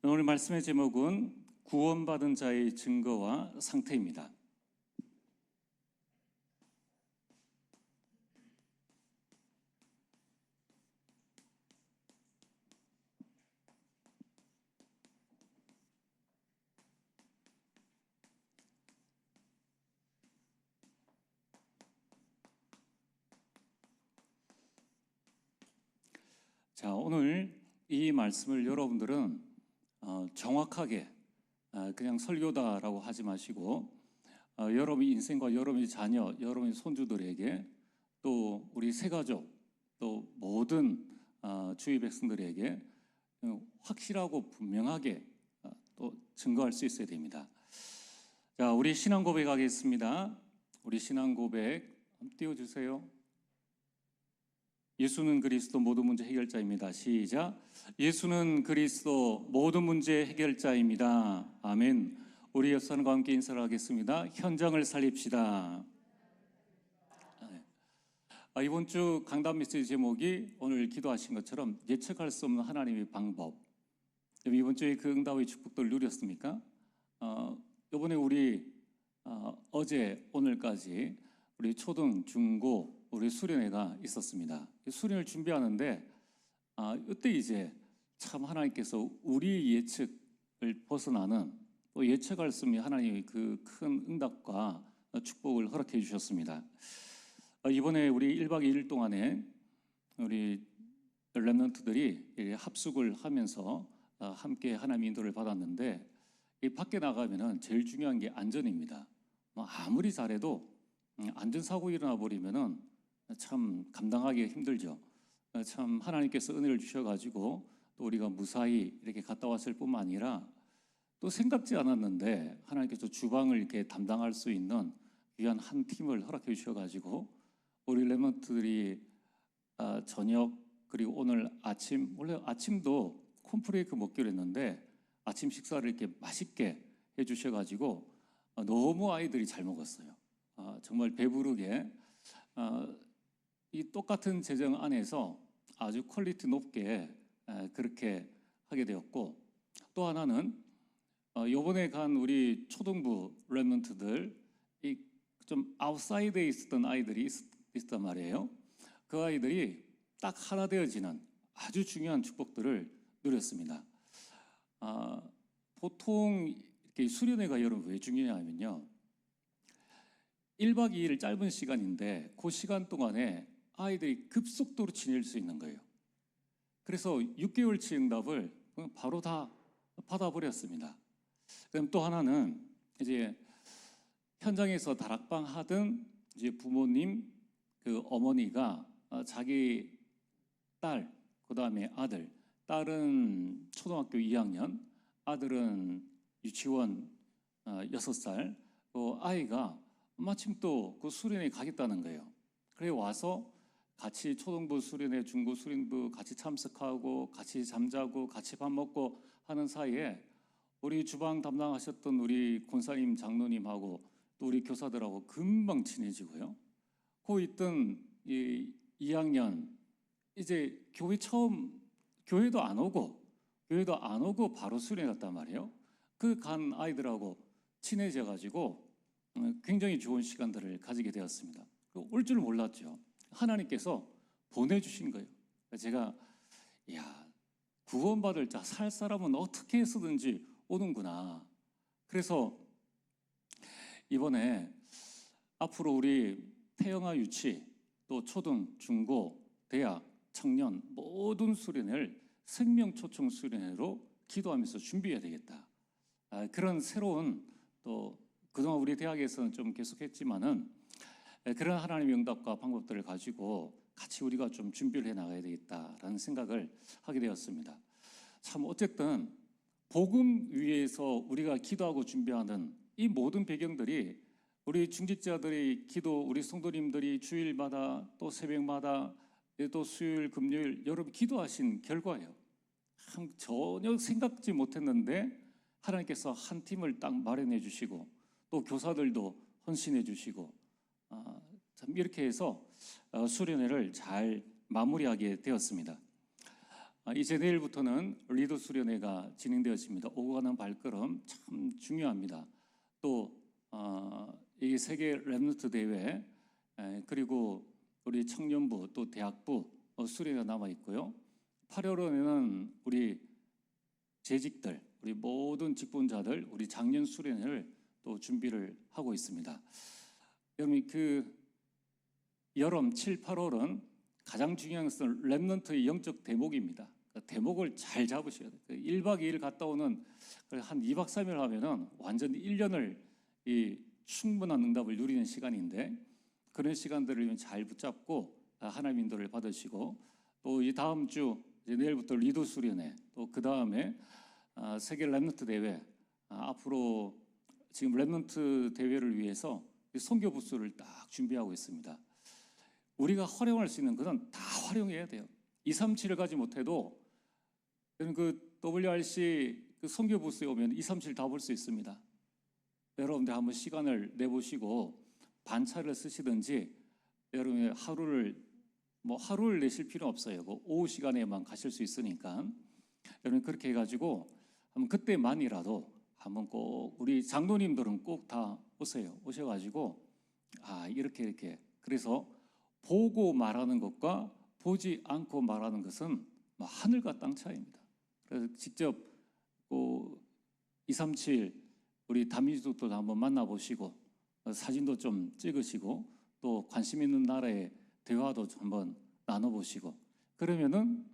오늘 말씀의 제목은 구원받은 자의 증거와 상태입니다. 자, 오늘 이 말씀을 여러분들은 정확하게 그냥 설교다라고 하지 마시고 여러분의 인생과 여러분의 자녀, 여러분의 손주들에게 또 우리 새가족 또 모든 주위 백성들에게 확실하고 분명하게 또 증거할 수 있어야 됩니다. 자, 우리 신앙 고백하겠습니다. 우리 신앙 고백 띄워주세요. 예수는 그리스도 모든 문제 해결자입니다. 시작. 예수는 그리스도 모든 문제 해결자입니다. 아멘. 우리 옆사람과 함께 인사를 하겠습니다. 현장을 살립시다. 이번 주 강단 메시지 제목이 오늘 기도하신 것처럼 예측할 수 없는 하나님의 방법. 이번 주에 그 응답의 축복들을 누렸습니까? 이번에 우리 어제 오늘까지 우리 초등, 중고 우리 수련회가 있었습니다. 수련을 준비하는데 이때 이제 참 하나님께서 우리 예측을 벗어나는 또 예측할 수 없는 하나님의 그 큰 응답과 축복을 허락해 주셨습니다. 이번에 우리 1박 2일 동안에 우리 렘넌트들이 합숙을 하면서 함께 하나님의 인도를 받았는데 이 밖에 나가면은 제일 중요한 게 안전입니다. 아무리 잘해도 안전사고 일어나 버리면은 참 감당하기 힘들죠. 참 하나님께서 은혜를 주셔가지고 또 우리가 무사히 이렇게 갔다 왔을 뿐만 아니라 또 생각지 않았는데 하나님께서 주방을 이렇게 담당할 수 있는 귀한 한 팀을 허락해 주셔가지고 우리 렘넌트들이 저녁 그리고 오늘 아침, 원래 아침도 콘프레이크 먹기로 했는데 아침 식사를 이렇게 맛있게 해주셔가지고 너무 아이들이 잘 먹었어요. 정말 배부르게 이 똑같은 재정 안에서 아주 퀄리티 높게 그렇게 하게 되었고, 또 하나는 요번에 간 우리 초등부 렘넌트들 좀 아웃사이드에 있었던 아이들이 있었단 말이에요. 그 아이들이 딱 하나 되어지는 아주 중요한 축복들을 누렸습니다. 보통 이렇게 수련회가 여러분 왜 중요하냐면요, 1박 2일 짧은 시간인데 그 시간 동안에 아이들이 급속도로 지낼 수 있는 거예요. 그래서 6개월치 응답을 바로 다 받아버렸습니다. 그럼 또 하나는 이제 현장에서 다락방 하던 이제 부모님 그 어머니가 자기 딸, 그 다음에 아들, 딸은 초등학교 2학년, 아들은 유치원 6살, 그 아이가 마침 또 그 수련회에 가겠다는 거예요. 그래 와서 같이 초등부 수련회, 중고 수련부 같이 참석하고 같이 잠자고 같이 밥 먹고 하는 사이에 우리 주방 담당하셨던 우리 권사님, 장로님하고 또 우리 교사들하고 금방 친해지고요. 그 있던 이 2학년 이제 교회도 안 오고 바로 수련회 갔단 말이에요. 그 간 아이들하고 친해져 가지고 굉장히 좋은 시간들을 가지게 되었습니다. 올 줄 몰랐죠. 하나님께서 보내주신 거예요. 제가 구원받을 자 살 사람은 어떻게 해서든지 오는구나. 그래서 이번에 앞으로 우리 태영아 유치 또 초등, 중고, 대학, 청년 모든 수련회를 생명초청 수련회로 기도하면서 준비해야 되겠다. 그런 새로운 또 그동안 우리 대학에서는 좀 계속했지만은 그런 하나님의 응답과 방법들을 가지고 같이 우리가 좀 준비를 해 나가야 되겠다라는 생각을 하게 되었습니다. 참 어쨌든 복음 위에서 우리가 기도하고 준비하는 이 모든 배경들이 우리 중직자들의 기도, 우리 성도님들이 주일마다 또 새벽마다 또 수요일, 금요일 여러분 기도하신 결과예요. 참 전혀 생각지 못했는데 하나님께서 한 팀을 딱 마련해 주시고 또 교사들도 헌신해 주시고 참 이렇게 해서 수련회를 잘 마무리하게 되었습니다. 이제 내일부터는 리더 수련회가 진행되었습니다. 오고 가는 발걸음 참 중요합니다. 또 이 세계 랩넌트 대회 그리고 우리 청년부 또 대학부 수련회가 남아 있고요. 8월에는 우리 재직들, 우리 모든 직분자들, 우리 작년 수련회를 또 준비를 하고 있습니다. 여러분 여름 7, 8월은 가장 중요한 것은 랩넌트의 영적 대목입니다. 대목을 잘 잡으셔야 돼요. 1박 2일 갔다 오는 한 2박 3일 하면은 완전 1년을 이 충분한 응답을 누리는 시간인데 그런 시간들을 잘 붙잡고 하나님 인도를 받으시고 또 이 다음 주 내일부터 리더 수련회 또 그 다음에 세계 랩넌트 대회 앞으로 지금 랩넌트 대회를 위해서 선교 부스를 딱 준비하고 있습니다. 우리가 활용할 수 있는 것은 다 활용해야 돼요. 237을 가지 못해도 그 WRC 그 선교 부스에 오면 237 다 볼 수 있습니다. 여러분들 한번 시간을 내보시고 반차를 쓰시든지 여러분의 하루를 내실 필요 없어요. 그 오후 시간에만 가실 수 있으니까 여러분 그렇게 해가지고 한번 그때만이라도 한번 꼭 우리 장로님들은 꼭 다 오세요. 오셔가지고 이렇게 그래서 보고 말하는 것과 보지 않고 말하는 것은 하늘과 땅 차이입니다. 그래서 직접 237 우리 다민족도 한번 만나보시고 사진도 좀 찍으시고 또 관심 있는 나라의 대화도 한번 나눠보시고 그러면은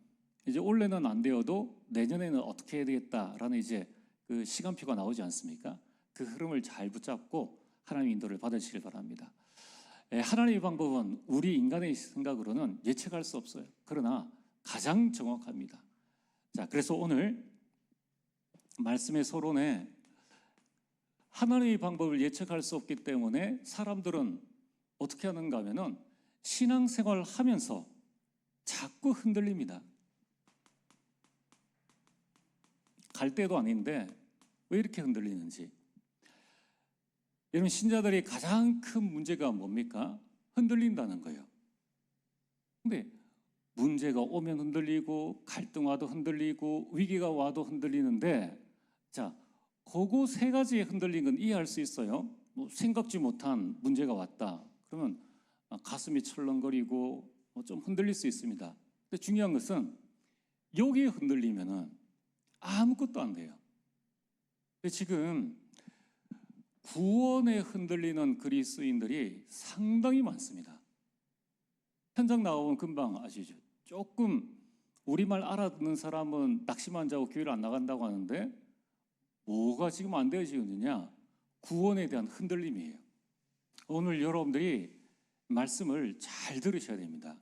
이제 올해는 안 되어도 내년에는 어떻게 해야 되겠다라는 이제 그 시간표가 나오지 않습니까? 그 흐름을 잘 붙잡고 하나님 인도를 받으시길 바랍니다. 하나님의 방법은 우리 인간의 생각으로는 예측할 수 없어요. 그러나 가장 정확합니다. 자, 그래서 오늘 말씀의 서론에 하나님의 방법을 예측할 수 없기 때문에 사람들은 어떻게 하는가 하면은 신앙생활을 하면서 자꾸 흔들립니다. 갈 때도 아닌데 왜 이렇게 흔들리는지. 여러분 신자들이 가장 큰 문제가 뭡니까? 흔들린다는 거예요. 근데 문제가 오면 흔들리고 갈등 와도 흔들리고 위기가 와도 흔들리는데 자, 그거 세 가지에 흔들린 건 이해할 수 있어요. 생각지 못한 문제가 왔다. 그러면 가슴이 철렁거리고 좀 흔들릴 수 있습니다. 근데 중요한 것은 여기에 흔들리면은 아무것도 안 돼요. 근데 지금 구원에 흔들리는 그리스도인들이 상당히 많습니다. 현장 나오면 금방 아시죠? 조금 우리말 알아듣는 사람은 낙심한 자고 교회를 안 나간다고 하는데 뭐가 지금 안 되어지느냐? 구원에 대한 흔들림이에요. 오늘 여러분들이 말씀을 잘 들으셔야 됩니다.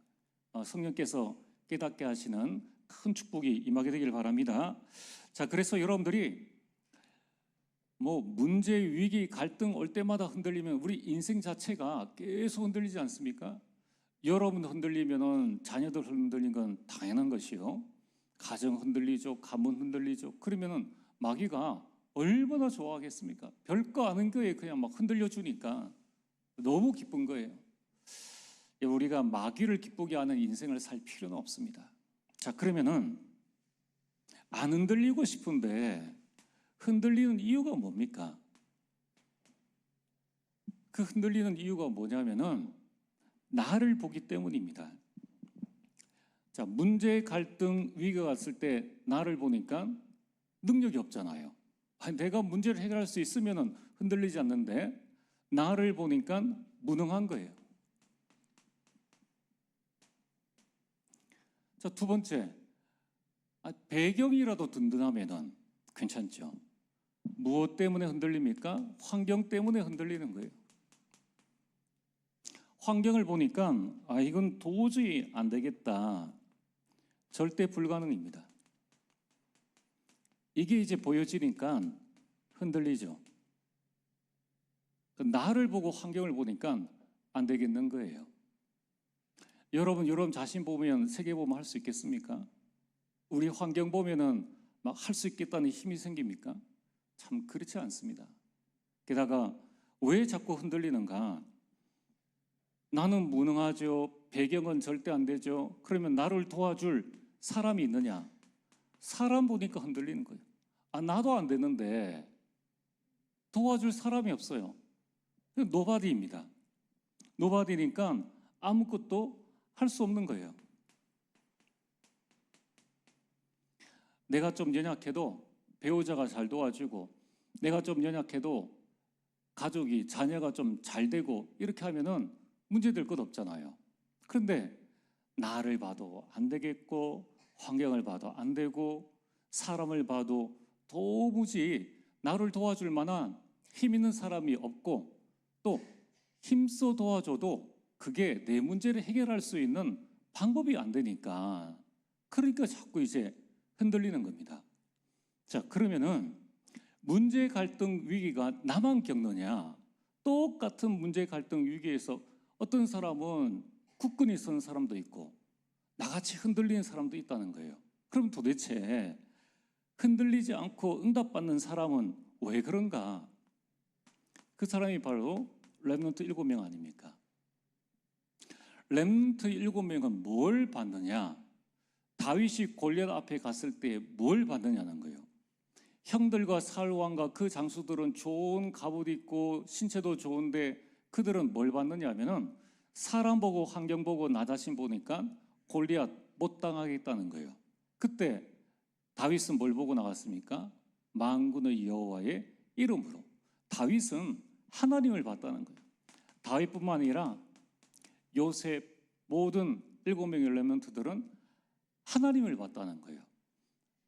성령께서 깨닫게 하시는 큰 축복이 임하게 되길 바랍니다. 자, 그래서 여러분들이 문제, 위기, 갈등 올 때마다 흔들리면 우리 인생 자체가 계속 흔들리지 않습니까? 여러분 흔들리면은 자녀들 흔들린 건 당연한 것이요. 가정 흔들리죠. 가문 흔들리죠. 그러면은 마귀가 얼마나 좋아하겠습니까? 별거 아닌 거에 그냥 막 흔들려 주니까 너무 기쁜 거예요. 우리가 마귀를 기쁘게 하는 인생을 살 필요는 없습니다. 자, 그러면은 안 흔들리고 싶은데 흔들리는 이유가 뭡니까? 그 흔들리는 이유가 뭐냐면은 나를 보기 때문입니다. 자, 문제, 갈등, 위기가 왔을 때 나를 보니까 능력이 없잖아요. 내가 문제를 해결할 수 있으면은 흔들리지 않는데 나를 보니까 무능한 거예요. 자, 두 번째, 배경이라도 든든하면은 괜찮죠. 무엇 때문에 흔들립니까? 환경 때문에 흔들리는 거예요. 환경을 보니까 이건 도저히 안 되겠다. 절대 불가능입니다. 이게 이제 보여지니까 흔들리죠. 나를 보고 환경을 보니까 안 되겠는 거예요. 여러분 자신 보면 세계 보면 할 수 있겠습니까? 우리 환경 보면은 막 할 수 있겠다는 힘이 생깁니까? 참 그렇지 않습니다. 게다가 왜 자꾸 흔들리는가? 나는 무능하죠. 배경은 절대 안 되죠. 그러면 나를 도와줄 사람이 있느냐? 사람 보니까 흔들리는 거예요. 나도 안 되는데 도와줄 사람이 없어요. 노바디입니다. 노바디니까 아무것도 할 수 없는 거예요. 내가 좀 연약해도 배우자가 잘 도와주고, 내가 좀 연약해도 가족이, 자녀가 좀 잘 되고, 이렇게 하면은 문제될 것 없잖아요. 그런데 나를 봐도 안 되겠고, 환경을 봐도 안 되고, 사람을 봐도 도무지 나를 도와줄 만한 힘 있는 사람이 없고, 또 힘써 도와줘도 그게 내 문제를 해결할 수 있는 방법이 안 되니까, 그러니까 자꾸 이제 흔들리는 겁니다. 자, 그러면은 문제 갈등 위기가 나만 겪느냐? 똑같은 문제 갈등 위기에서 어떤 사람은 굳건히 서는 사람도 있고 나같이 흔들리는 사람도 있다는 거예요. 그럼 도대체 흔들리지 않고 응답받는 사람은 왜 그런가? 그 사람이 바로 렘넌트 7명 아닙니까? 렘넌트 7명은 뭘 받느냐? 다윗이 골리앗 앞에 갔을 때 뭘 받느냐는 거예요. 형들과 사울왕과 그 장수들은 좋은 갑옷 입고 신체도 좋은데 그들은 뭘 받느냐 하면은 사람 보고 환경 보고 나 자신 보니까 골리앗 못 당하겠다는 거예요. 그때 다윗은 뭘 보고 나갔습니까? 만군의 여호와의 이름으로. 다윗은 하나님을 봤다는 거예요. 다윗뿐만 아니라 요셉 모든 7명의 렘넌트들은 하나님을 봤다는 거예요.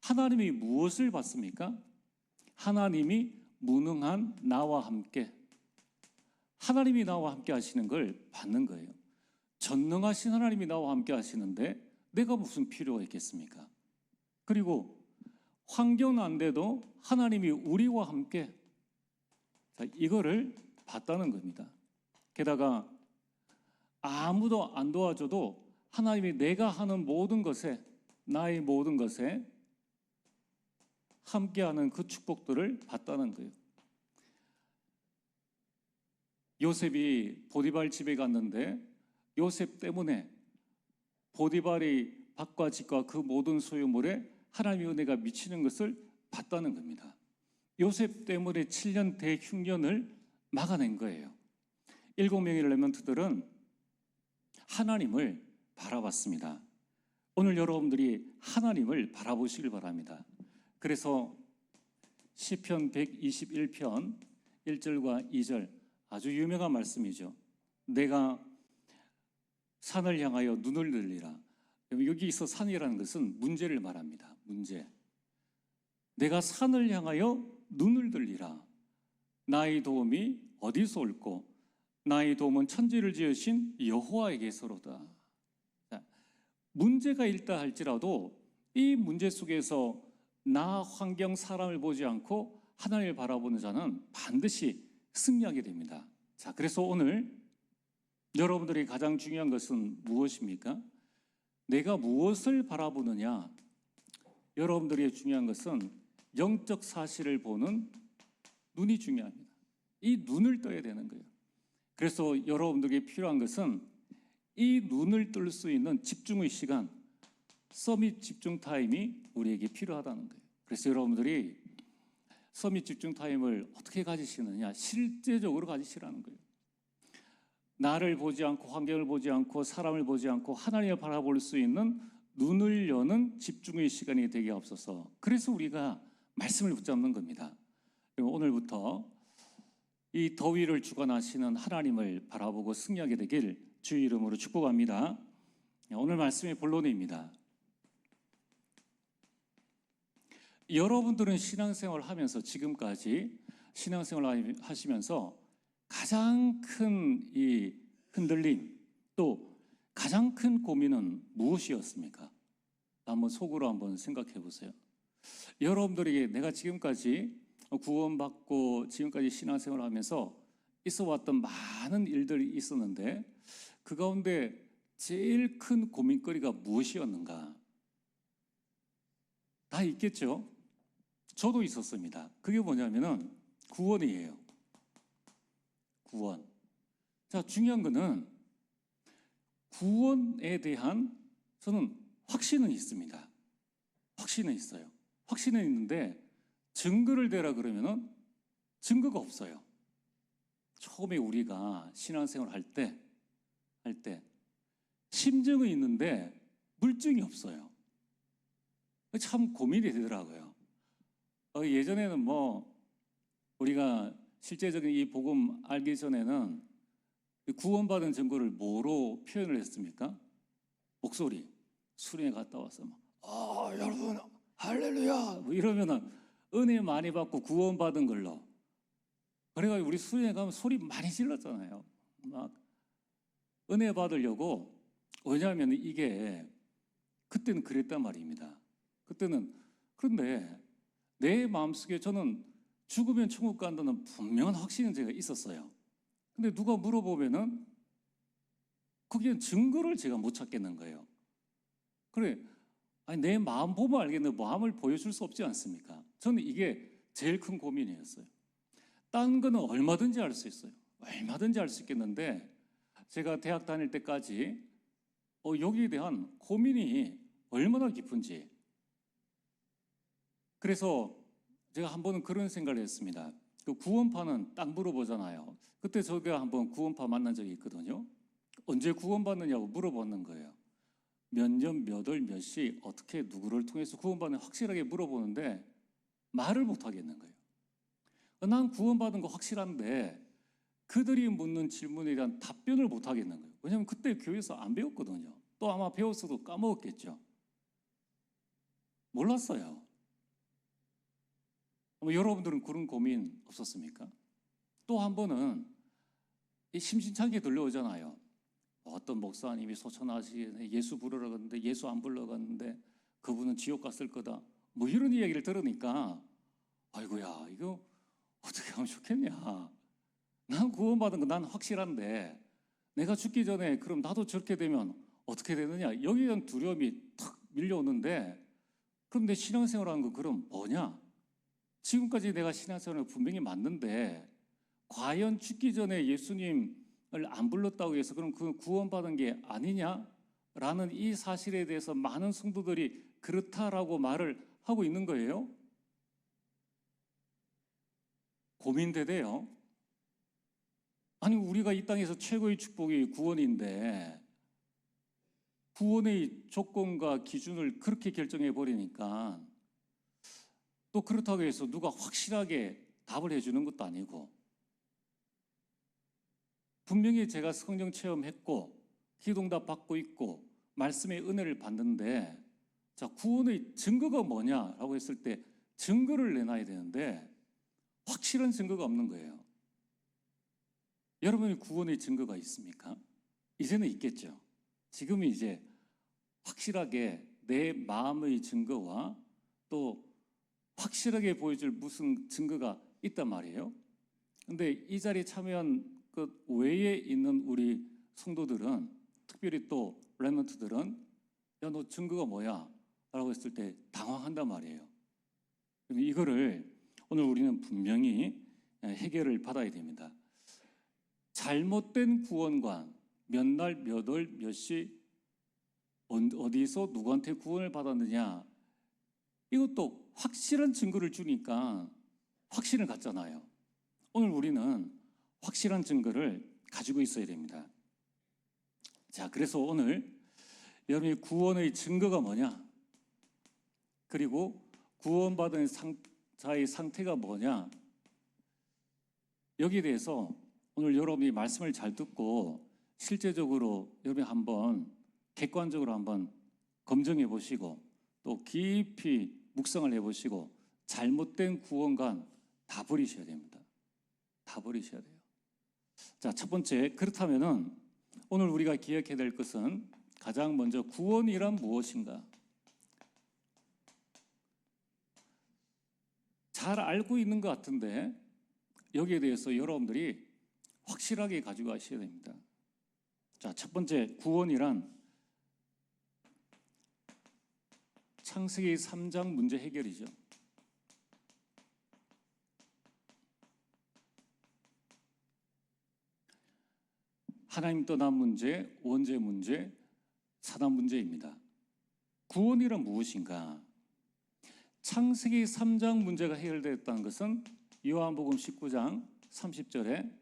하나님이 무엇을 봤습니까? 하나님이 무능한 나와 함께, 하나님이 나와 함께 하시는 걸 받는 거예요. 전능하신 하나님이 나와 함께 하시는데 내가 무슨 필요가 있겠습니까? 그리고 환경은 안 돼도 하나님이 우리와 함께, 자, 이거를 봤다는 겁니다. 게다가 아무도 안 도와줘도 하나님이 내가 하는 모든 것에, 나의 모든 것에 함께하는 그 축복들을 받다는 거예요. 요셉이 보디발 집에 갔는데 요셉 때문에 보디발이 밭과 집과 그 모든 소유물에 하나님의 은혜가 미치는 것을 봤다는 겁니다. 요셉 때문에 7년 대흉년을 막아낸 거예요. 7명의 렘넌트들은 하나님을 바라봤습니다. 오늘 여러분들이 하나님을 바라보시길 바랍니다. 그래서 시편 121편 1절과 2절 아주 유명한 말씀이죠. 내가 산을 향하여 눈을 들리라. 여기서 산이라는 것은 문제를 말합니다. 문제. 내가 산을 향하여 눈을 들리라. 나의 도움이 어디서 올꼬? 나의 도움은 천지를 지으신 여호와에게서로다. 문제가 있다 할지라도 이 문제 속에서 나, 환경, 사람을 보지 않고 하나님을 바라보는 자는 반드시 승리하게 됩니다. 자, 그래서 오늘 여러분들이 가장 중요한 것은 무엇입니까? 내가 무엇을 바라보느냐? 여러분들이 중요한 것은 영적 사실을 보는 눈이 중요합니다. 이 눈을 떠야 되는 거예요. 그래서 여러분들에게 필요한 것은 이 눈을 뜰 수 있는 집중의 시간, 서밋 집중 타임이 우리에게 필요하다는 거예요. 그래서 여러분들이 서밋 집중 타임을 어떻게 가지시느냐? 실제적으로 가지시라는 거예요. 나를 보지 않고 환경을 보지 않고 사람을 보지 않고 하나님을 바라볼 수 있는 눈을 여는 집중의 시간이 되게 없어서 그래서 우리가 말씀을 붙잡는 겁니다. 그리고 오늘부터 이 더위를 주관하시는 하나님을 바라보고 승리하게 되길 주의 이름으로 축복합니다. 오늘 말씀의 본론입니다. 여러분들은 신앙생활을 하면서 지금까지 신앙생활을 하시면서 가장 큰 이 흔들림 또 가장 큰 고민은 무엇이었습니까? 한번 속으로 한번 생각해 보세요. 여러분들에게 내가 지금까지 구원받고 지금까지 신앙생활을 하면서 있어왔던 많은 일들이 있었는데 그 가운데 제일 큰 고민거리가 무엇이었는가? 다 있겠죠? 저도 있었습니다. 그게 뭐냐면은 구원이에요. 구원. 자, 중요한 거는 구원에 대한 저는 확신은 있습니다. 확신은 있어요. 확신은 있는데 증거를 대라 그러면은 증거가 없어요. 처음에 우리가 신앙생활 할 때 심증은 있는데 물증이 없어요. 참 고민이 되더라고요. 예전에는 뭐 우리가 실제적인 이 복음 알기 전에는 구원받은 증거를 뭐로 표현을 했습니까? 목소리. 수련회 갔다 와서 막, 여러분 할렐루야 뭐 이러면은 은혜 많이 받고 구원받은 걸로. 그래가지고 우리 수련회 가면 소리 많이 질렀잖아요. 막 은혜 받으려고. 왜냐하면 이게 그때는 그랬단 말입니다. 그때는. 그런데 내 마음속에 저는 죽으면 천국 간다는 분명한 확신은 제가 있었어요. 근데 누가 물어보면은 거기엔 증거를 제가 못 찾겠는 거예요. 그래, 아니 내 마음 보면 알겠는데 마음을 보여줄 수 없지 않습니까? 저는 이게 제일 큰 고민이었어요. 딴 거는 얼마든지 알 수 있어요. 얼마든지 알 수 있겠는데 제가 대학 다닐 때까지 여기에 대한 고민이 얼마나 깊은지. 그래서 제가 한 번은 그런 생각을 했습니다. 그 구원파는 딱 물어보잖아요. 그때 제가 한번 구원파 만난 적이 있거든요. 언제 구원받느냐고 물어보는 거예요. 몇 년, 몇 월, 몇 시, 어떻게, 누구를 통해서 구원받는 확실하게 물어보는데 말을 못 하겠는 거예요. 난 구원받은 거 확실한데 그들이 묻는 질문에 대한 답변을 못 하겠는 거예요. 왜냐하면 그때 교회에서 안 배웠거든요. 또 아마 배웠어도 까먹었겠죠. 몰랐어요. 여러분들은 그런 고민 없었습니까? 또 한 번은 심심찮게 들려오잖아요. 어떤 목사님이 소천하시게 예수 부르러 갔는데 예수 안 불러갔는데 그분은 지옥 갔을 거다. 뭐 이런 이야기를 들으니까 아이고야 이거 어떻게 하면 좋겠냐. 난 구원받은 거 난 확실한데 내가 죽기 전에 그럼 나도 저렇게 되면 어떻게 되느냐. 여기에 대한 두려움이 탁 밀려오는데 그럼 내 신앙생활하는 거 그럼 뭐냐. 지금까지 내가 신앙생활을 분명히 맞는데 과연 죽기 전에 예수님을 안 불렀다고 해서 그럼 그 구원받은 게 아니냐라는 이 사실에 대해서 많은 성도들이 그렇다라고 말을 하고 있는 거예요. 고민되대요. 아니 우리가 이 땅에서 최고의 축복이 구원인데 구원의 조건과 기준을 그렇게 결정해 버리니까 또 그렇다고 해서 누가 확실하게 답을 해주는 것도 아니고 분명히 제가 성령 체험했고 기도응답 받고 있고 말씀의 은혜를 받는데 자 구원의 증거가 뭐냐라고 했을 때 증거를 내놔야 되는데 확실한 증거가 없는 거예요. 여러분이 구원의 증거가 있습니까? 이제는 있겠죠. 지금은 이제 확실하게 내 마음의 증거와 또 확실하게 보여줄 무슨 증거가 있단 말이에요. 근데 이 자리에 참여한 그 외에 있는 우리 성도들은 특별히 또 렘넌트들은 야, 너 증거가 뭐야? 라고 했을 때 당황한단 말이에요. 이거를 오늘 우리는 분명히 해결을 받아야 됩니다. 잘못된 구원관, 몇 날, 몇 월, 몇 시, 어디서 누구한테 구원을 받았느냐 이것도 확실한 증거를 주니까 확신을 갖잖아요. 오늘 우리는 확실한 증거를 가지고 있어야 됩니다. 자, 그래서 오늘 여러분의 구원의 증거가 뭐냐? 그리고 구원받은 자의 상태가 뭐냐? 여기에 대해서 오늘 여러분이 말씀을 잘 듣고 실제적으로 여러분이 한번 객관적으로 한번 검증해 보시고 또 깊이 묵상을 해 보시고 잘못된 구원관 다 버리셔야 됩니다. 다 버리셔야 돼요. 자, 첫 번째, 그렇다면은 오늘 우리가 기억해야 될 것은 가장 먼저 구원이란 무엇인가? 잘 알고 있는 것 같은데 여기에 대해서 여러분들이 확실하게 가지고 가셔야 됩니다. 자, 첫 번째, 구원이란 창세기 3장 문제 해결이죠. 하나님 떠난 문제, 원죄 문제, 사단 문제입니다. 구원이란 무엇인가? 창세기 3장 문제가 해결되었다는 것은 요한복음 19장 30절에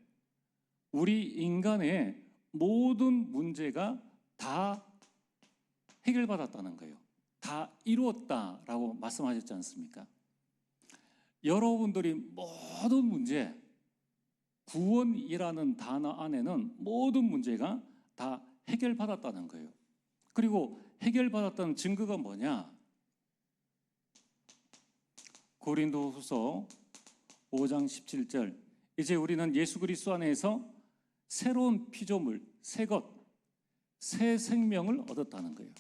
우리 인간의 모든 문제가 다 해결받았다는 거예요. 다 이루었다라고 말씀하셨지 않습니까? 여러분들이 모든 문제, 구원이라는 단어 안에는 모든 문제가 다 해결받았다는 거예요. 그리고 해결받았다는 증거가 뭐냐? 고린도후서 5장 17절, 이제 우리는 예수 그리스도 안에서 새로운 피조물, 새 것, 새 생명을 얻었다는 거예요.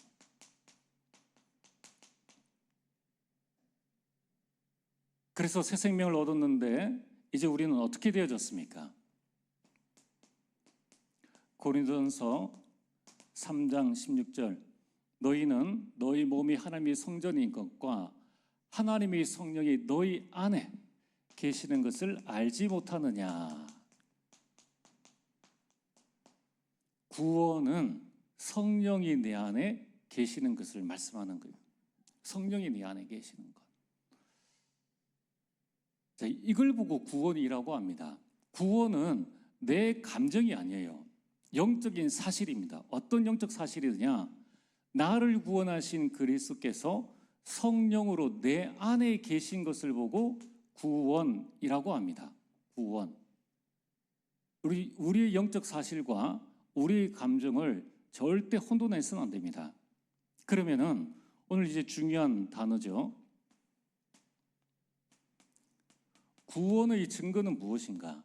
그래서 새 생명을 얻었는데 이제 우리는 어떻게 되어졌습니까? 고린도전서 3장 16절, 너희는 너희 몸이 하나님의 성전인 것과 하나님의 성령이 너희 안에 계시는 것을 알지 못하느냐. 구원은 성령이 내 안에 계시는 것을 말씀하는 거예요. 성령이 내 안에 계시는 것. 자, 이걸 보고 구원이라고 합니다. 구원은 내 감정이 아니에요. 영적인 사실입니다. 어떤 영적 사실이냐? 나를 구원하신 그리스도께서 성령으로 내 안에 계신 것을 보고 구원이라고 합니다. 구원. 우리의 영적 사실과 우리의 감정을 절대 혼돈해서는 안 됩니다. 그러면은 오늘 이제 중요한 단어죠. 구원의 증거는 무엇인가?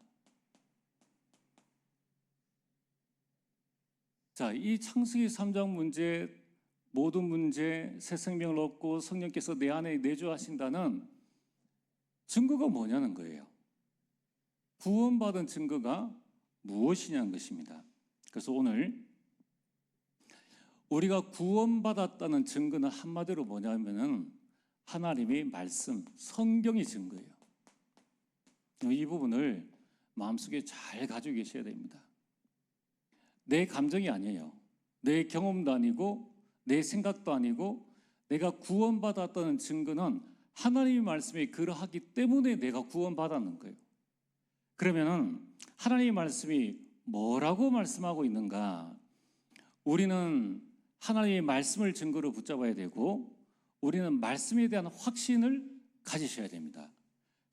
자, 이 창세기 3장 문제, 모든 문제, 새 생명을 얻고 성령께서 내 안에 내주하신다는 증거가 뭐냐는 거예요. 구원받은 증거가 무엇이냐는 것입니다. 그래서 오늘 우리가 구원받았다는 증거는 한마디로 뭐냐면은 하나님의 말씀, 성경이 증거예요. 이 부분을 마음속에 잘 가지고 계셔야 됩니다. 내 감정이 아니에요. 내 경험도 아니고 내 생각도 아니고 내가 구원받았다는 증거는 하나님의 말씀이 그러하기 때문에 내가 구원받았는 거예요. 그러면은 하나님의 말씀이 뭐라고 말씀하고 있는가? 우리는 하나님의 말씀을 증거로 붙잡아야 되고 우리는 말씀에 대한 확신을 가지셔야 됩니다.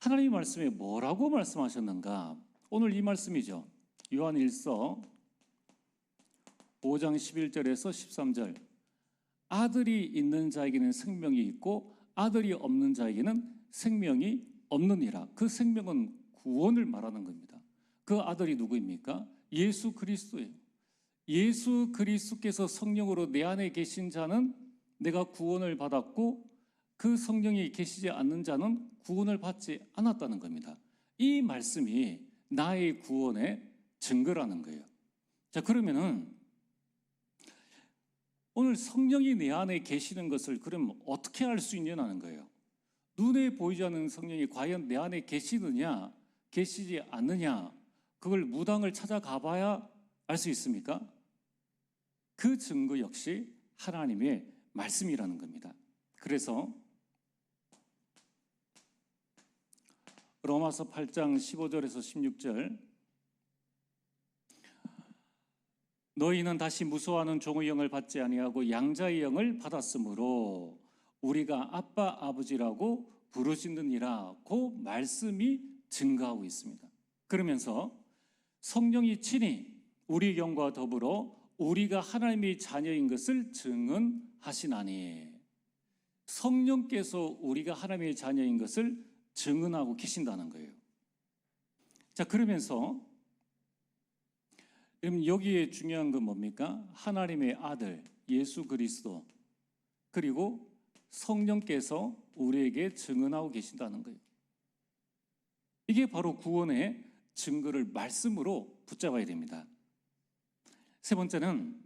하나님의 말씀에 뭐라고 말씀하셨는가? 오늘 이 말씀이죠. 요한 1서 5장 11절에서 13절. 아들이 있는 자에게는 생명이 있고 아들이 없는 자에게는 생명이 없느니라. 그 생명은 구원을 말하는 겁니다. 그 아들이 누구입니까? 예수 그리스도예요. 예수 그리스도께서 성령으로 내 안에 계신 자는 내가 구원을 받았고 그 성령이 계시지 않는 자는 구원을 받지 않았다는 겁니다. 이 말씀이 나의 구원의 증거라는 거예요. 자, 그러면은 오늘 성령이 내 안에 계시는 것을 그럼 어떻게 알 수 있냐는 거예요. 눈에 보이지 않는 성령이 과연 내 안에 계시느냐, 계시지 않느냐, 그걸 무당을 찾아가 봐야 알 수 있습니까? 그 증거 역시 하나님의 말씀이라는 겁니다. 그래서 로마서 8장 15절에서 16절, 너희는 다시 무서워하는 종의 영을 받지 아니하고 양자의 영을 받았으므로 우리가 아빠 아버지라고 부르짖느니라. 그 말씀이 증거하고 있습니다. 그러면서 성령이 친히 우리 영과 더불어 우리가 하나님의 자녀인 것을 증언하시나니. 성령께서 우리가 하나님의 자녀인 것을 증언하고 계신다는 거예요. 자, 그러면서 여기에 중요한 건 뭡니까? 하나님의 아들 예수 그리스도 그리고 성령께서 우리에게 증언하고 계신다는 거예요. 이게 바로 구원의 증거를 말씀으로 붙잡아야 됩니다. 세 번째는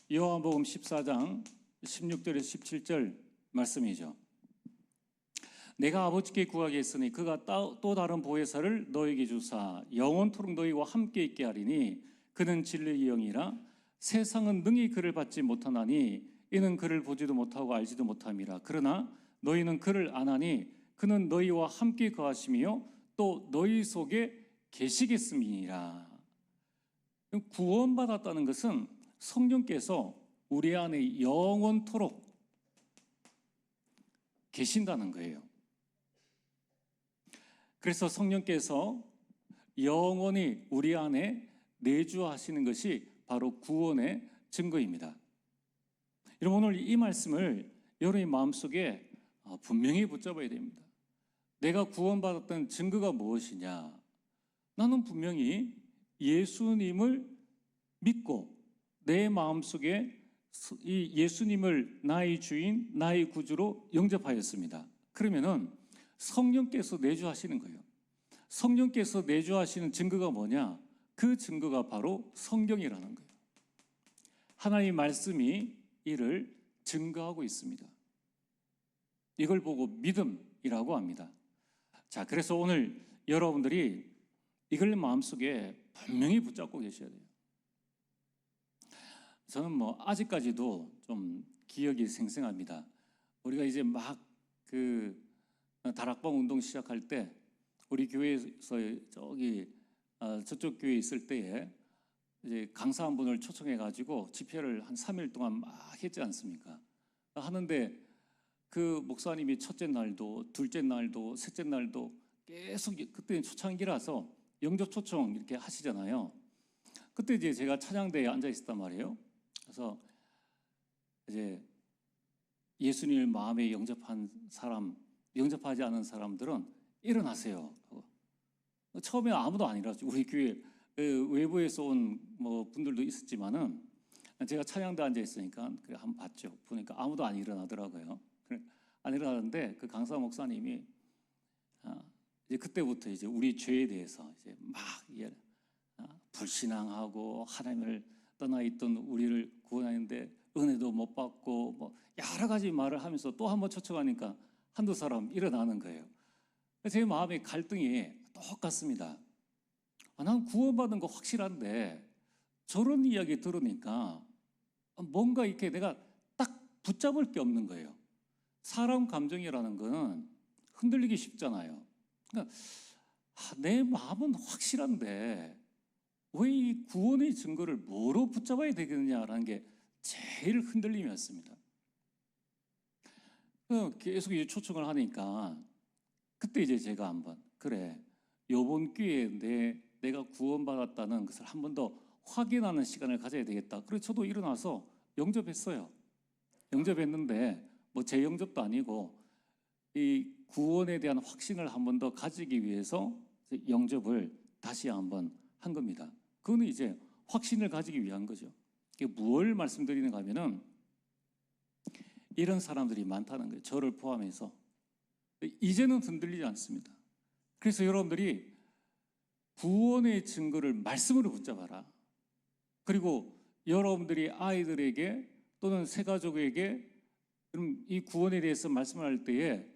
요한복음 14장 16절에서 17절 말씀이죠. 내가 아버지께 구하겠으니 그가 또 다른 보혜사를 너에게 주사 영원토록 너희와 함께 있게 하리니 그는 진리의 영이라 세상은 능히 그를 받지 못하나니 이는 그를 보지도 못하고 알지도 못함이라. 그러나 너희는 그를 아나니 그는 너희와 함께 거하시며 또 너희 속에 계시겠음이니라. 구원받았다는 것은 성령께서 우리 안에 영원토록 계신다는 거예요. 그래서 성령께서 영원히 우리 안에 내주하시는 것이 바로 구원의 증거입니다. 여러분, 오늘 이 말씀을 여러분의 마음속에 분명히 붙잡아야 됩니다. 내가 구원받았던 증거가 무엇이냐? 나는 분명히 예수님을 믿고 내 마음속에 이 예수님을 나의 주인, 나의 구주로 영접하였습니다. 그러면은 성령께서 내주하시는 거예요. 성령께서 내주하시는 증거가 뭐냐? 그 증거가 바로 성경이라는 거예요. 하나님의 말씀이 이를 증거하고 있습니다. 이걸 보고 믿음이라고 합니다. 자, 그래서 오늘 여러분들이 이걸 마음속에 분명히 붙잡고 계셔야 돼요. 저는 아직까지도 좀 기억이 생생합니다. 우리가 이제 막 다락방 운동 시작할 때 우리 교회에서 저쪽 교회에 있을 때에 이제 강사 한 분을 초청해 가지고 집회를 한 3일 동안 막 했지 않습니까? 하는데 그 목사님이 첫째 날도 둘째 날도 셋째 날도 계속, 그때는 초창기라서 영접 초청 이렇게 하시잖아요. 그때 이제 제가 찬양대에 앉아 있었단 말이에요. 그래서 이제 예수님을 마음에 영접한 사람, 영접하지 않은 사람들은 일어나세요. 처음에 아무도 안 일어났죠. 우리 교회 외부에서 온 분들도 있었지만은 제가 찬양대 앉아 있으니까 그래 한번 봤죠. 보니까 아무도 안 일어나더라고요. 안 일어나는데 그 강사 목사님이 이제 그때부터 이제 우리 죄에 대해서 이제 막 불신앙하고 하나님을 떠나 있던 우리를 구원하는데 은혜도 못 받고 여러 가지 말을 하면서 또 한 번 초청하니까 한두 사람 일어나는 거예요. 제 마음의 갈등이 똑같습니다. 난 구원받은 거 확실한데 저런 이야기 들으니까 뭔가 이렇게 내가 딱 붙잡을 게 없는 거예요. 사람 감정이라는 거는 흔들리기 쉽잖아요. 그러니까 내 마음은 확실한데 왜 이 구원의 증거를 뭐로 붙잡아야 되겠느냐라는 게 제일 흔들림이었습니다. 계속 이제 초청을 하니까 그때 이제 제가 한번 그래, 요번 기회에 내가 구원받았다는 것을 한 번 더 확인하는 시간을 가져야 되겠다. 그래서 저도 일어나서 영접했어요. 영접했는데 제 영접도 아니고 이 구원에 대한 확신을 한 번 더 가지기 위해서 영접을 다시 한번 한 겁니다. 그거는 이제 확신을 가지기 위한 거죠. 이게 뭘 말씀드리는가 하면은 이런 사람들이 많다는 거예요. 저를 포함해서. 이제는 흔들리지 않습니다. 그래서 여러분들이 구원의 증거를 말씀으로 붙잡아라. 그리고 여러분들이 아이들에게 또는 새가족에게 이 구원에 대해서 말씀을 할 때에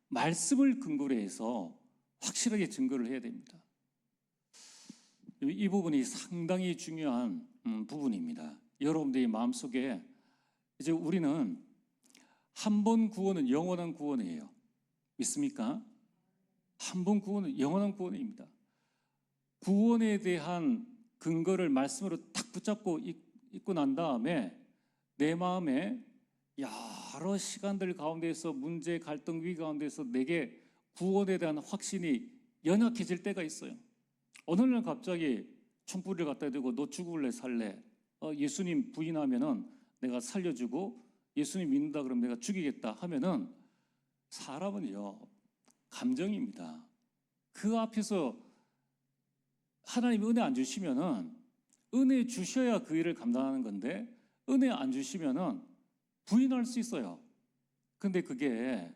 말씀을 근거로 해서 확실하게 증거를 해야 됩니다. 이 부분이 상당히 중요한 부분입니다. 여러분들의 마음속에 이제 우리는 한 번 구원은 영원한 구원이에요. 믿습니까? 한 번 구원은 영원한 구원입니다. 구원에 대한 근거를 말씀으로 딱 붙잡고 있고 난 다음에 내 마음에 여러 시간들 가운데서 문제, 갈등, 위기 가운데서 내게 구원에 대한 확신이 연약해질 때가 있어요. 어느 날 갑자기 총불을 갖다 대고 너 죽을래 살래? 예수님 부인하면은 내가 살려주고 예수님 믿는다 그러면 내가 죽이겠다 하면은 사람은요 감정입니다. 그 앞에서 하나님 은혜 안 주시면은 은혜 주셔야 그 일을 감당하는 건데 은혜 안 주시면은 부인할 수 있어요. 근데 그게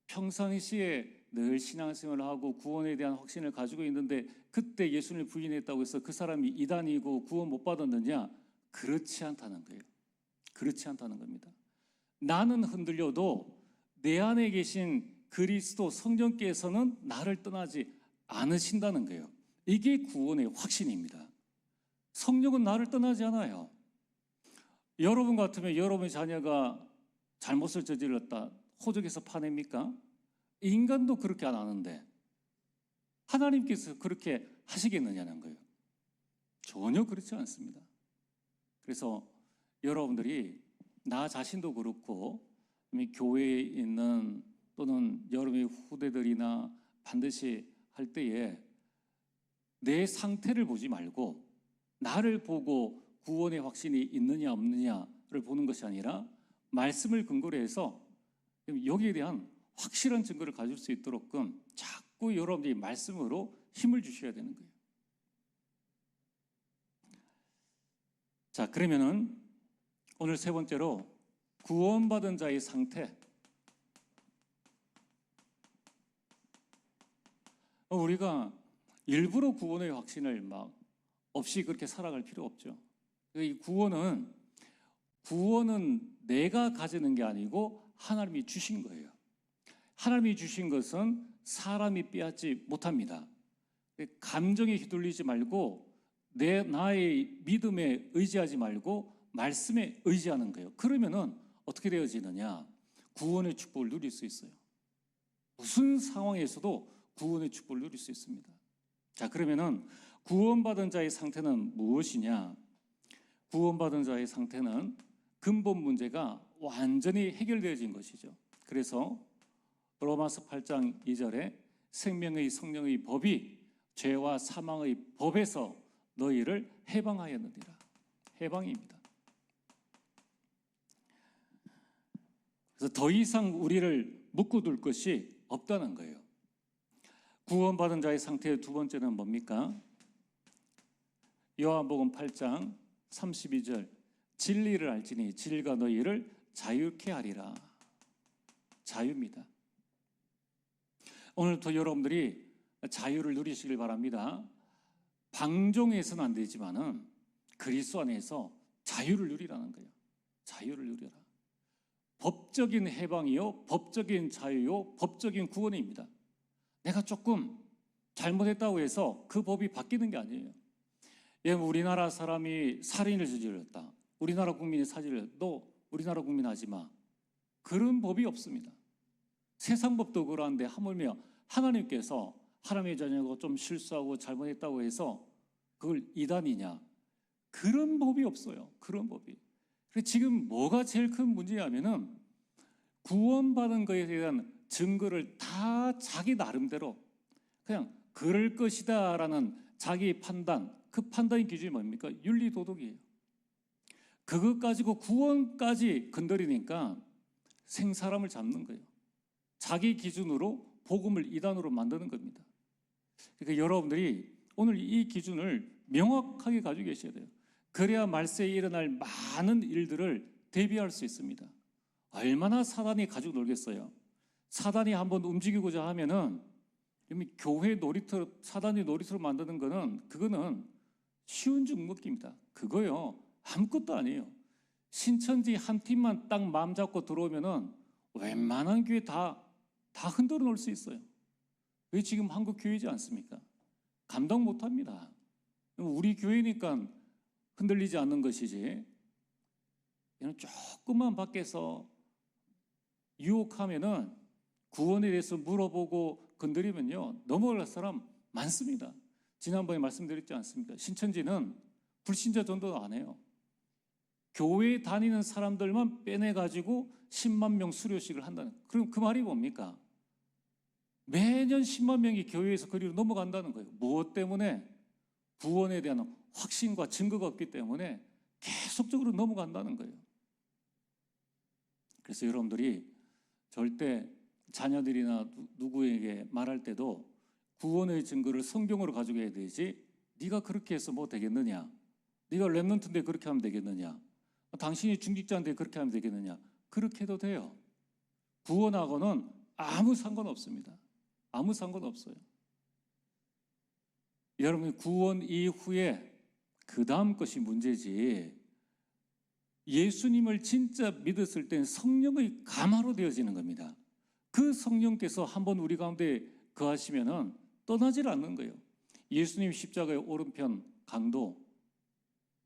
평상시에 늘 신앙생활을 하고 구원에 대한 확신을 가지고 있는데 그때 예수님을 부인했다고 해서 그 사람이 이단이고 구원 못 받았느냐? 그렇지 않다는 거예요. 그렇지 않다는 겁니다. 나는 흔들려도 내 안에 계신 그리스도 성령께서는 나를 떠나지 않으신다는 거예요. 이게 구원의 확신입니다. 성령은 나를 떠나지 않아요. 여러분 같으면 여러분의 자녀가 잘못을 저질렀다, 호적에서 파냅니까? 인간도 그렇게 안 하는데 하나님께서 그렇게 하시겠느냐는 거예요. 전혀 그렇지 않습니다. 그래서 여러분들이 나 자신도 그렇고 교회에 있는 또는 여러분의 후대들이나 반드시 할 때에 내 상태를 보지 말고 나를 보고 구원의 확신이 있느냐 없느냐를 보는 것이 아니라 말씀을 근거로 해서 여기에 대한 확실한 증거를 가질 수 있도록끔 자꾸 여러분들이 말씀으로 힘을 주셔야 되는 거예요. 자, 그러면은 오늘 세 번째로 구원받은 자의 상태. 우리가 일부러 구원의 확신을 막 없이 그렇게 살아갈 필요 없죠. 이 구원은 내가 가지는 게 아니고 하나님이 주신 거예요. 하나님이 주신 것은 사람이 빼앗지 못합니다. 감정에 휘둘리지 말고 나의 믿음에 의지하지 말고 말씀에 의지하는 거예요. 그러면은 어떻게 되어지느냐? 구원의 축복을 누릴 수 있어요. 무슨 상황에서도 구원의 축복을 누릴 수 있습니다. 자, 그러면은 구원받은 자의 상태는 무엇이냐? 구원받은 자의 상태는 근본 문제가 완전히 해결되어진 것이죠. 그래서 로마서 8장 2절에 생명의 성령의 법이 죄와 사망의 법에서 너희를 해방하였느니라. 해방입니다. 그래서 더 이상 우리를 묶어둘 것이 없다는 거예요. 구원받은 자의 상태의 두 번째는 뭡니까? 요한복음 8장 32절 진리를 알지니 진리가 너희를 자유케 하리라. 자유입니다. 오늘도 여러분들이 자유를 누리시길 바랍니다. 방종해서는 안 되지만은 그리스도 안에서 자유를 누리라는 거예요. 자유를 누려라. 법적인 해방이요, 법적인 자유요, 법적인 구원입니다. 내가 조금 잘못했다고 해서 그 법이 바뀌는 게 아니에요. 우리나라 사람이 살인을 저질렀다. 우리나라 국민이 너 우리나라 국민 하지 마. 그런 법이 없습니다. 세상 법도 그러한데 하물며 하나님께서 하나님의 자녀가 좀 실수하고 잘못했다고 해서 그걸 이단이냐? 그런 법이 없어요. 그런 법이. 그래서 지금 뭐가 제일 큰 문제냐면은 구원받은 것에 대한 증거를 다 자기 나름대로 그냥 그럴 것이다라는 자기 판단, 그 판단의 기준이 뭡니까? 윤리도덕이에요. 그것 가지고 구원까지 건드리니까 생사람을 잡는 거예요. 자기 기준으로 복음을 이단으로 만드는 겁니다. 그러니까 여러분들이 오늘 이 기준을 명확하게 가지고 계셔야 돼요. 그래야 말세에 일어날 많은 일들을 대비할 수 있습니다. 얼마나 사단이 가지고 놀겠어요. 사단이 한번 움직이고자 하면은 교회 놀이터, 사단이 놀이터로 만드는 거는 그거는 쉬운 죽먹기입니다. 그거요 아무것도 아니에요. 신천지 한 팀만 딱 마음 잡고 들어오면은 웬만한 교회 다 흔들어 놓을 수 있어요. 그게 지금 한국 교회지 않습니까? 감당 못합니다. 우리 교회니까 흔들리지 않는 것이지. 얘는 조금만 밖에서 유혹하면은 구원에 대해서 물어보고 건드리면요 넘어갈 사람 많습니다. 지난번에 말씀드렸지 않습니까? 신천지는 불신자 전도도 안 해요. 교회에 다니는 사람들만 빼내가지고 10만 명 수료식을 한다는. 그럼 그 말이 뭡니까? 매년 10만 명이 교회에서 그리로 넘어간다는 거예요. 무엇 때문에? 구원에 대한 확신과 증거가 없기 때문에 계속적으로 넘어간다는 거예요. 그래서 여러분들이 절대 자녀들이나 누구에게 말할 때도 구원의 증거를 성경으로 가지고 해야 되지, 네가 그렇게 해서 뭐 되겠느냐, 네가 랩런트인데 그렇게 하면 되겠느냐, 당신이 중직자인데 그렇게 하면 되겠느냐, 그렇게 해도 돼요. 구원하고는 아무 상관없습니다. 아무 상관없어요. 여러분 구원 이후에 그 다음 것이 문제지, 예수님을 진짜 믿었을 땐 성령의 감화로 되어지는 겁니다. 그 성령께서 한번 우리 가운데 거하시면은 떠나질 않는 거예요. 예수님 십자가의 오른편 강도,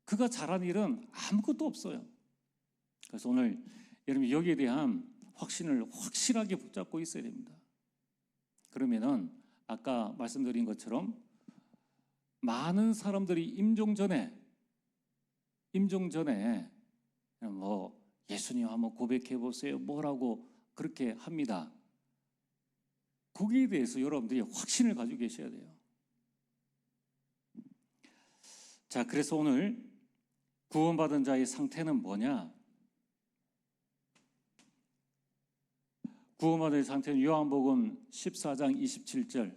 그가 잘한 일은 아무것도 없어요. 그래서 오늘 여러분 여기에 대한 확신을 확실하게 붙잡고 있어야 됩니다. 그러면은 아까 말씀드린 것처럼 많은 사람들이 임종 전에 뭐 예수님 한번 고백해 보세요 뭐라고 그렇게 합니다. 거기에 대해서 여러분들이 확신을 가지고 계셔야 돼요. 자, 그래서 오늘 구원받은 자의 상태는 뭐냐? 구원받은 상태는 요한복음 14장 27절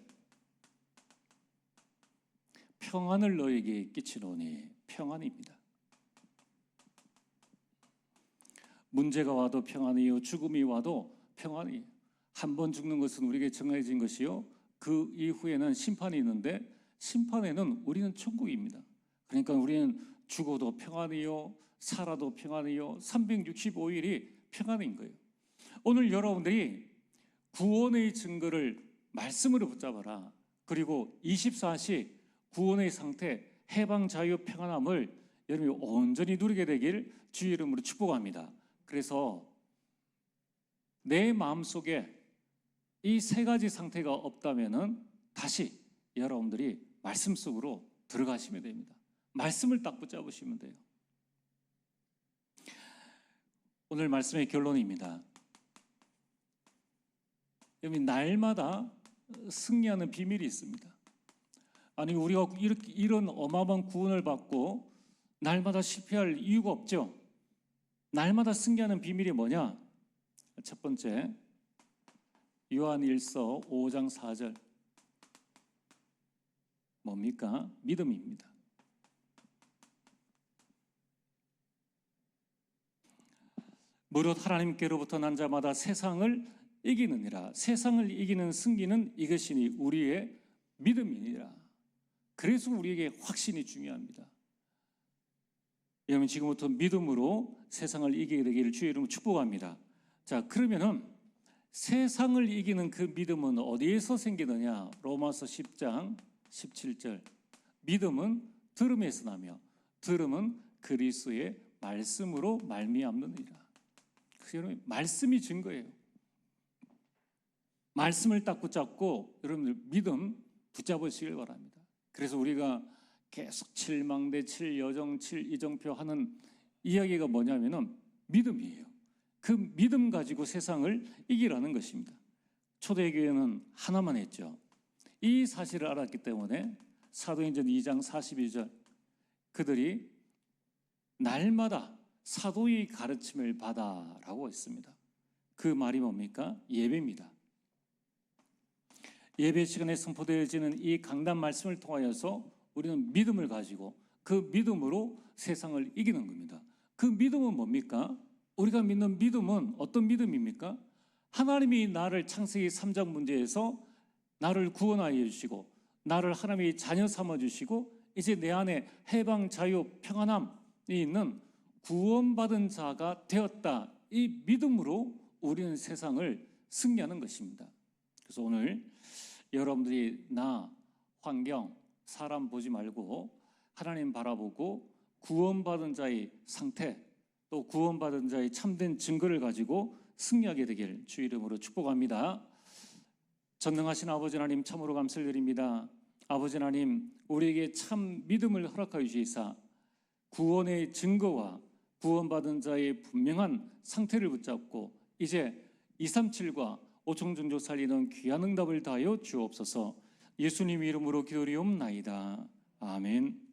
평안을 너에게 끼치노니 평안입니다. 문제가 와도 평안이요 죽음이 와도 평안이에요. 한 번 죽는 것은 우리에게 정해진 것이요 그 이후에는 심판이 있는데 심판에는 우리는 천국입니다. 그러니까 우리는 죽어도 평안이요 살아도 평안이요 365일이 평안인 거예요. 오늘 여러분들이 구원의 증거를 말씀으로 붙잡아라. 그리고 24시 구원의 상태, 해방, 자유, 평안함을 여러분이 온전히 누리게 되길 주의 이름으로 축복합니다. 그래서 내 마음속에 이 세 가지 상태가 없다면은 다시 여러분들이 말씀 속으로 들어가시면 됩니다. 말씀을 딱 붙잡으시면 돼요. 오늘 말씀의 결론입니다. 여러분 날마다 승리하는 비밀이 있습니다. 아니 우리가 이런 어마어마한 구원을 받고 날마다 실패할 이유가 없죠. 날마다 승리하는 비밀이 뭐냐? 첫 번째 요한 1서 5장 4절 뭡니까? 믿음입니다. 무릇 하나님께로부터 난 자마다 세상을 이기느니라. 세상을 이기는 승리는 이것이니 우리의 믿음이니라. 그래서 우리에게 확신이 중요합니다. 여러분 지금부터 믿음으로 세상을 이기게 되기를 주의 이름으로 축복합니다. 자, 그러면은 세상을 이기는 그 믿음은 어디에서 생기느냐? 로마서 10장 17절 믿음은 들음에서 나며 들음은 그리스도의 말씀으로 말미암느니라. 여러분 말씀이 증거예요. 말씀을 딱 붙잡고 여러분들 믿음 붙잡으시길 바랍니다. 그래서 우리가 계속 7망대, 7여정, 7이정표 하는 이야기가 뭐냐면은 믿음이에요. 그 믿음 가지고 세상을 이기라는 것입니다. 초대교회는 하나만 했죠. 이 사실을 알았기 때문에 사도행전 2장 42절 그들이 날마다 사도의 가르침을 받아라고 했습니다. 그 말이 뭡니까? 예배입니다. 예배 시간에 선포되어지는 이 강단 말씀을 통하여서 우리는 믿음을 가지고 그 믿음으로 세상을 이기는 겁니다. 그 믿음은 뭡니까? 우리가 믿는 믿음은 어떤 믿음입니까? 하나님이 나를 창세기 3장 문제에서 나를 구원하여 주시고 나를 하나님의 자녀 삼아 주시고 이제 내 안에 해방, 자유, 평안함이 있는 구원받은 자가 되었다. 이 믿음으로 우리는 세상을 승리하는 것입니다. 그래서 오늘 여러분들이 나, 환경, 사람 보지 말고 하나님 바라보고 구원받은 자의 상태 또 구원받은 자의 참된 증거를 가지고 승리하게 되길 주의 이름으로 축복합니다. 전능하신 아버지 하나님 참으로 감사를 드립니다. 아버지 하나님 우리에게 참 믿음을 허락하여 주시사 구원의 증거와 구원받은 자의 분명한 상태를 붙잡고 이제 237과 오청중조 살리는 귀한 응답을 다하여 주옵소서. 예수님 이름으로 기도리옵나이다. 아멘.